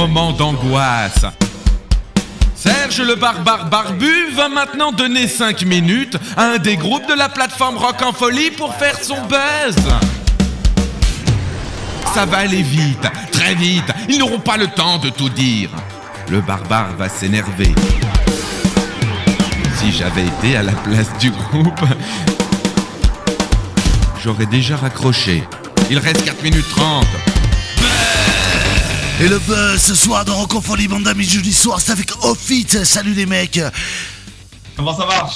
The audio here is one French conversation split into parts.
moment d'angoisse. Serge le barbare barbu va maintenant donner 5 minutes à un des groupes de la plateforme Rock en Folie pour faire son buzz. Ça va aller vite, très vite, ils n'auront pas le temps de tout dire. Le barbare va s'énerver. Si j'avais été à la place du groupe, j'aurais déjà raccroché. Il reste 4 minutes 30. Et le buzz ce soir dans Rock en Folie, bande d'amis, jeudi soir, c'est avec Offit. Salut les mecs. Comment ça va?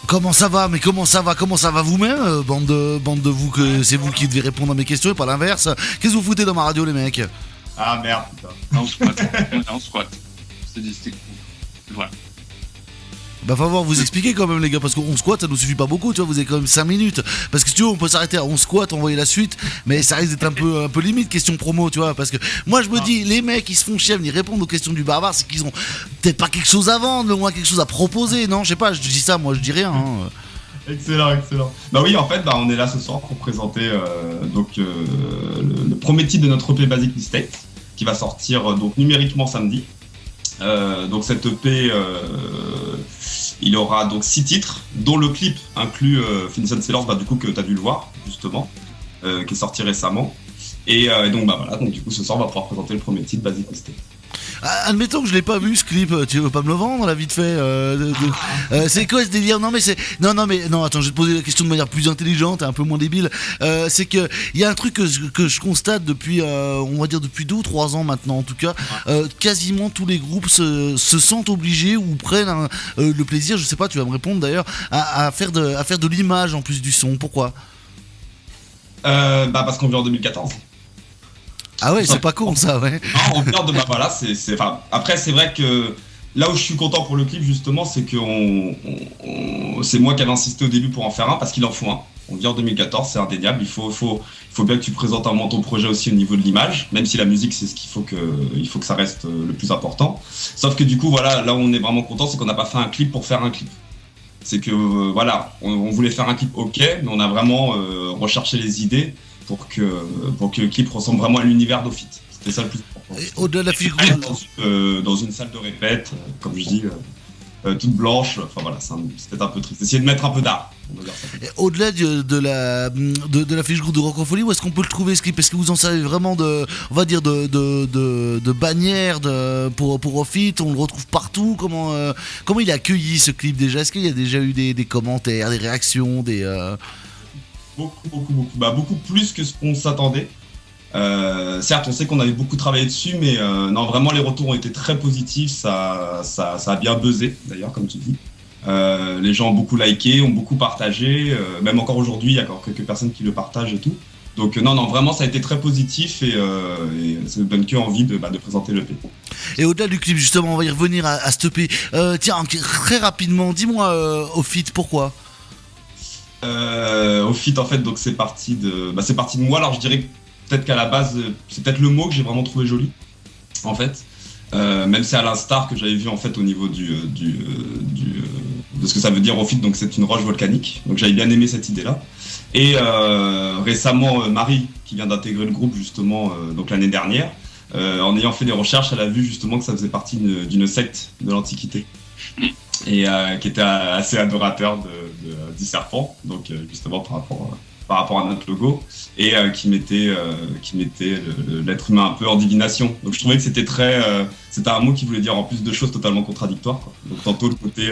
Comment ça va? Mais comment ça va vous-même, bande de vous, que c'est vous qui devez répondre à mes questions et pas l'inverse. Qu'est-ce que vous foutez dans ma radio les mecs? Ah merde, putain. On squatte. C'est dit, c'était cool. Voilà. Bah va falloir vous expliquer quand même les gars, parce qu'on squatte ça nous suffit pas beaucoup, tu vois, vous avez quand même 5 minutes. Parce que si tu veux on peut s'arrêter à on squatte, envoyer la suite, mais ça risque d'être un peu limite question promo, tu vois, parce que moi je me dis, les mecs ils se font chier à venir répondre aux questions du barbare, c'est qu'ils ont peut-être pas quelque chose à vendre, mais au moins quelque chose à proposer, non? Je sais pas, je dis ça, moi je dis rien. Excellent. Bah oui, en fait, on est là ce soir pour présenter le premier titre de notre EP Basic Mistake, qui va sortir donc numériquement samedi. Donc cette EP, il aura donc 6 titres, dont le clip inclut Finison Sailors, du coup que tu as dû le voir justement, qui est sorti récemment. Et donc voilà, donc du coup ce soir on va pouvoir présenter le premier titre, Basic Mistake. Admettons que je l'ai pas vu ce clip, tu veux pas me le vendre là vite fait c'est quoi ce délire? Non mais attends, je vais te poser la question de manière plus intelligente et un peu moins débile. C'est que il y a un truc que je constate depuis on va dire depuis 2 ou 3 ans maintenant en tout cas, quasiment tous les groupes se sentent obligés ou prennent le plaisir, je sais pas, tu vas me répondre d'ailleurs, à faire de l'image en plus du son. Pourquoi? Parce qu'on vit en 2014. Ah ouais, c'est pas con ça, ouais. Non, on vient de voilà, après c'est vrai que là où je suis content pour le clip justement, c'est que c'est moi qui avais insisté au début pour en faire un, parce qu'il en faut un. On vient en 2014, c'est indéniable. Il faut bien que tu présentes un moment ton projet aussi au niveau de l'image, même si la musique c'est ce qu'il faut que ça reste le plus important. Sauf que du coup voilà, là où on est vraiment content, c'est qu'on n'a pas fait un clip pour faire un clip. C'est que voilà, on voulait faire un clip, ok, mais on a vraiment recherché les idées pour que le clip ressemble vraiment à l'univers d'Offit. C'était ça le plus important. Et au-delà de la fiche dans une salle de répète, comme je dis, toute blanche, enfin voilà, c'était un peu triste. Essayer de mettre un peu d'art, on va dire ça. Et au-delà de la fiche groupe de Rock en Folie, où est-ce qu'on peut le trouver ce clip? Est-ce que vous en savez vraiment on va dire de bannière pour Offit? On le retrouve partout? Comment il est accueilli ce clip déjà? Est-ce qu'il y a déjà eu des commentaires, des réactions, Beaucoup plus que ce qu'on s'attendait. Certes, on sait qu'on avait beaucoup travaillé dessus, mais non, vraiment les retours ont été très positifs. Ça a bien buzzé, d'ailleurs, comme tu dis. Les gens ont beaucoup liké, ont beaucoup partagé. Même encore aujourd'hui, il y a encore quelques personnes qui le partagent et tout. Donc non, vraiment, ça a été très positif et ça me donne que envie de présenter le EP. Et au-delà du clip, justement, on va y revenir à ce EP. Tiens, très rapidement, dis-moi, Offit, pourquoi? Offit, en fait, donc c'est parti de moi. Alors je dirais peut-être qu'à la base, c'est peut-être le mot que j'ai vraiment trouvé joli, en fait. Même si à l'instar que j'avais vu en fait au niveau de ce que ça veut dire Offit, donc c'est une roche volcanique. Donc j'avais bien aimé cette idée-là. Et récemment, Marie, qui vient d'intégrer le groupe justement donc l'année dernière, en ayant fait des recherches, elle a vu justement que ça faisait partie d'une secte de l'Antiquité. Et qui était assez adorateur du serpent, donc justement par rapport à notre logo, et qui mettait l'être humain un peu en divination. Donc je trouvais que c'était c'était un mot qui voulait dire en plus de choses totalement contradictoires, quoi. Donc tantôt le côté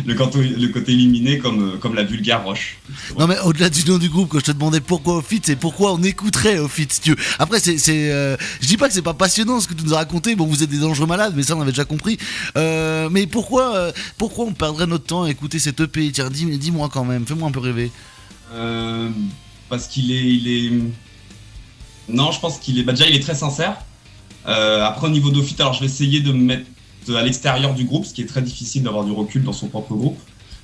le côté illuminé comme la vulgaire roche. Non mais au-delà du nom du groupe, quand je te demandais pourquoi Offit, c'est pourquoi on écouterait Offit, si tu veux. Après je dis pas que c'est pas passionnant ce que tu nous as raconté, bon vous êtes des dangereux malades, mais ça on avait déjà compris. Mais pourquoi on perdrait notre temps à écouter cette EP? Tiens, dis-moi quand même, fais-moi un peu rêver. Parce qu'il est... Non, je pense qu'il est... déjà il est très sincère. Après au niveau d'Offit, alors je vais essayer de me mettre à l'extérieur du groupe, ce qui est très difficile d'avoir du recul dans son propre groupe.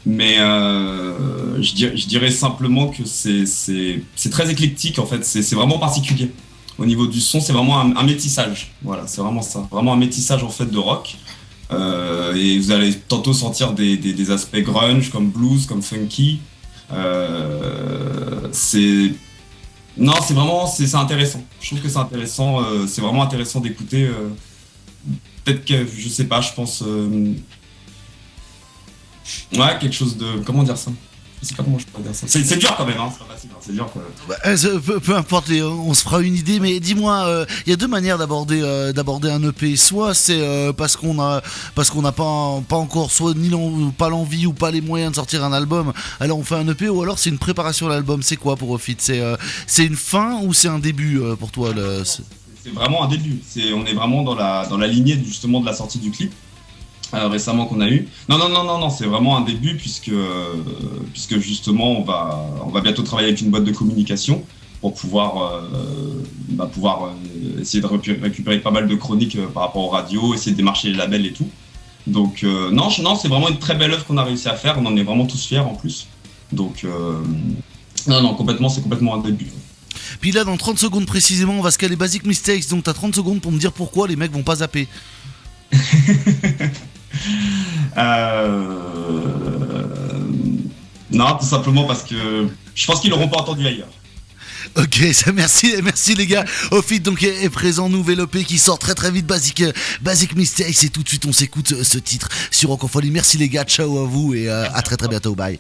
Mais je dirais simplement que c'est très éclectique en fait, c'est vraiment particulier. Au niveau du son, c'est vraiment un métissage. Voilà, c'est vraiment ça. Vraiment un métissage en fait de rock. Et vous allez tantôt sentir des aspects grunge, comme blues, comme funky. Non, c'est vraiment, c'est intéressant. Je trouve que c'est intéressant. C'est vraiment intéressant d'écouter. Peut-être que, je sais pas, je pense. Ouais, quelque chose de. Comment dire ça? Je sais pas comment je pourrais dire ça. C'est dur quand même, hein. C'est pas facile, hein. C'est dur quand même. Peu importe, on se fera une idée, mais dis-moi, il y a deux manières d'aborder un EP. Soit c'est parce qu'on n'a pas encore soit pas l'envie ou pas les moyens de sortir un album, alors on fait un EP, ou alors c'est une préparation à l'album. C'est quoi pour Ophites? C'est une fin ou c'est un début pour toi C'est vraiment un début. On est vraiment dans la lignée justement de la sortie du clip. Récemment qu'on a eu. Non, c'est vraiment un début puisque justement on va bientôt travailler avec une boîte de communication pour pouvoir essayer de récupérer pas mal de chroniques par rapport aux radios, essayer de démarcher les labels et tout. Donc non, c'est vraiment une très belle œuvre qu'on a réussi à faire, on en est vraiment tous fiers en plus. Donc non, complètement, c'est complètement un début. Puis là, dans 30 secondes précisément, on va se caler Basic Mistakes, donc t'as 30 secondes pour me dire pourquoi les mecs vont pas zapper. Non, tout simplement parce que je pense qu'ils l'auront pas entendu ailleurs. Ok, ça, merci les gars. Ophites donc est présent, nouvel EP qui sort très très vite, Basic Mistakes, et tout de suite on s'écoute ce titre sur Rock en Folie. Merci les gars, ciao à vous et à très très bientôt, bye.